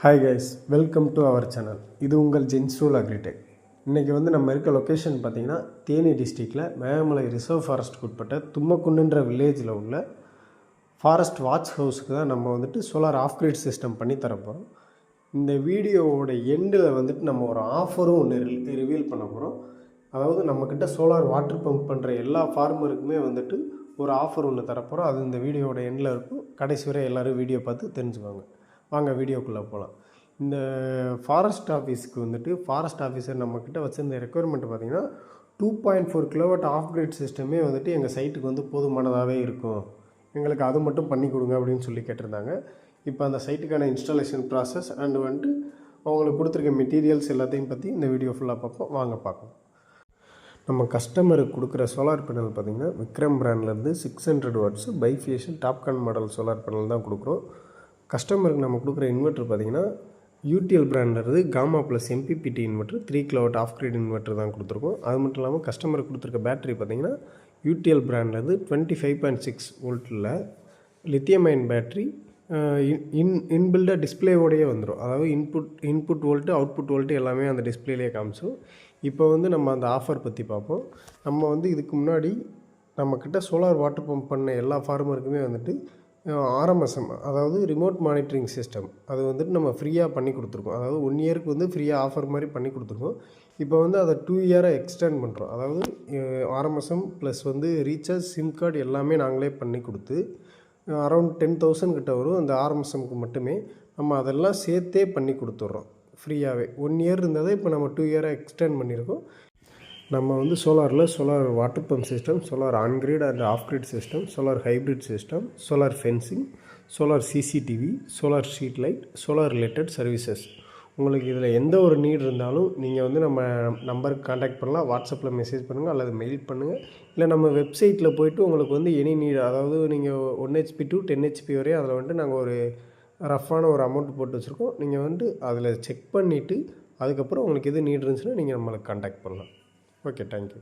Hi guys, welcome to our channel. இது உங்கள் ஜென்சூல் agritech. இன்றைக்கி நம்ம இருக்க லொக்கேஷன் பார்த்திங்கன்னா தேனி டிஸ்ட்ரிக்டில் மேகமலை ரிசர்வ் ஃபாரஸ்ட்டுக்கு உட்பட்ட தும்மக்குன்றுன்ற வில்லேஜில் உள்ள ஃபாரஸ்ட் வாட்ச் ஹவுஸுக்கு தான் நம்ம சோலார் ஆஃப் கிரிட் சிஸ்டம் பண்ணி தரப்போகிறோம். இந்த வீடியோவோட எண்டில் நம்ம ஒரு ஆஃபரும் ஒன்று ரிவீல் பண்ண போகிறோம். அதாவது நம்மக்கிட்ட சோலார் வாட்டர் பம்ப் பண்ணுற எல்லா ஃபார்மருக்குமே ஒரு ஆஃபர் ஒன்று தரப்போகிறோம். அது இந்த வீடியோவோட எண்டில் இருக்கும். கடைசி வரை எல்லோரும் வீடியோ பார்த்து தெரிஞ்சுக்குவாங்க. வாங்க வீடியோக்குள்ளே போகலாம். இந்த ஃபாரஸ்ட் ஆஃபீஸுக்கு ஃபாரஸ்ட் ஆஃபீஸர் நம்மக்கிட்ட வச்சுருந்த ரெக்குயர்மெண்ட் பார்த்திங்கன்னா 2.4 கிலோவாட் ஆஃப் கிரிட் சிஸ்டமே எங்கள் சைட்டுக்கு போதுமானதாகவே இருக்கும், எங்களுக்கு அது மட்டும் பண்ணி கொடுங்க அப்படின்னு சொல்லி கேட்டிருந்தாங்க. இப்போ அந்த சைட்டுக்கான இன்ஸ்டாலேஷன் ப்ராசஸ் அண்ட் அவங்களுக்கு கொடுத்துருக்க மெட்டீரியல்ஸ் எல்லாத்தையும் பற்றி இந்த வீடியோ ஃபுல்லாக பார்ப்போம். வாங்க பார்க்கலாம். நம்ம கஸ்டமருக்கு கொடுக்குற சோலார் பேனல் பார்த்திங்கன்னா விக்ரம் பிராண்ட்லேருந்து 600 watts bifacial topcon model solar panel தான் கொடுக்குறோம். கஸ்டமருக்கு நம்ம கொடுக்குற இன்வெர்ட்டர் பார்த்திங்கன்னா யூடிஎல் பிராண்ட்லேருந்து gamma plus MPPT inverter 3 kilowatt off grid inverter தான் கொடுத்துருக்கோம். அது மட்டும் இல்லாமல் கஸ்டமருக்கு கொடுத்துருக்க பேட்டரி பார்த்திங்கன்னா யூடிஎல் பிராண்ட்லேருந்து 25.6 வோல்ட்டில் லித்தியம் அயன் பேட்டரி இன்பில்டாக டிஸ்பிளேவோடையே வந்துடும். அதாவது இன்புட் வோல்ட்டு அவுட்புட் வோல்ட்டு எல்லாமே அந்த டிஸ்பிளேலேயே காமிச்சோம். இப்போ நம்ம அந்த ஆஃபர் பற்றி பார்ப்போம். நம்ம இதுக்கு முன்னாடி நம்மக்கிட்ட சோலார் வாட்டர் பம்ப் பண்ண எல்லா ஃபார்மருக்குமே RMSM, அதாவது ரிமோட் மானிட்டரிங் சிஸ்டம், அது நம்ம ஃப்ரீயாக பண்ணி கொடுத்துருக்கோம். அதாவது 1 இயருக்கு ஃப்ரீயாக ஆஃபர் மாதிரி பண்ணி கொடுத்துருக்கோம். இப்போ அதை 2 இயராக எக்ஸ்டெண்ட் பண்ணுறோம். அதாவது RMSM plus recharge, sim card எல்லாமே நாங்களே பண்ணி கொடுத்து அரௌண்ட் 10,000 கிட்ட வரும். அந்த RMSMக்கு மட்டுமே நம்ம அதெல்லாம் சேர்த்தே பண்ணி கொடுத்துட்றோம் ஃப்ரீயாகவே. 1 இயர் இருந்ததை இப்போ நம்ம 2 இயராக எக்ஸ்டெண்ட் பண்ணியிருக்கோம். நம்ம சோலாரில் solar water pump system, solar on grid and off grid system, solar hybrid system, solar fencing, solar CCTV, solar street light, solar related services. உங்களுக்கு இதில் எந்த ஒரு நீட் இருந்தாலும் நீங்கள் நம்ம நம்பருக்கு காண்டாக்ட் பண்ணலாம். வாட்ஸ்அப்பில் மெசேஜ் பண்ணுங்கள் அல்லது மெயில் பண்ணுங்கள். இல்லை நம்ம வெப்சைட்டில் போய்ட்டு உங்களுக்கு எனி நீட், அதாவது நீங்கள் 1 HP to 10 HP வரை அதில் நாங்கள் ஒரு ரஃப்பான ஒரு அமௌண்ட் போட்டு வச்சுருக்கோம். நீங்கள் அதில் செக் பண்ணிவிட்டு அதுக்கப்புறம் உங்களுக்கு எது நீட் இருந்துச்சுன்னா நீங்கள் நம்மளுக்கு காண்டாக்ட் பண்ணலாம். Okay, thank you.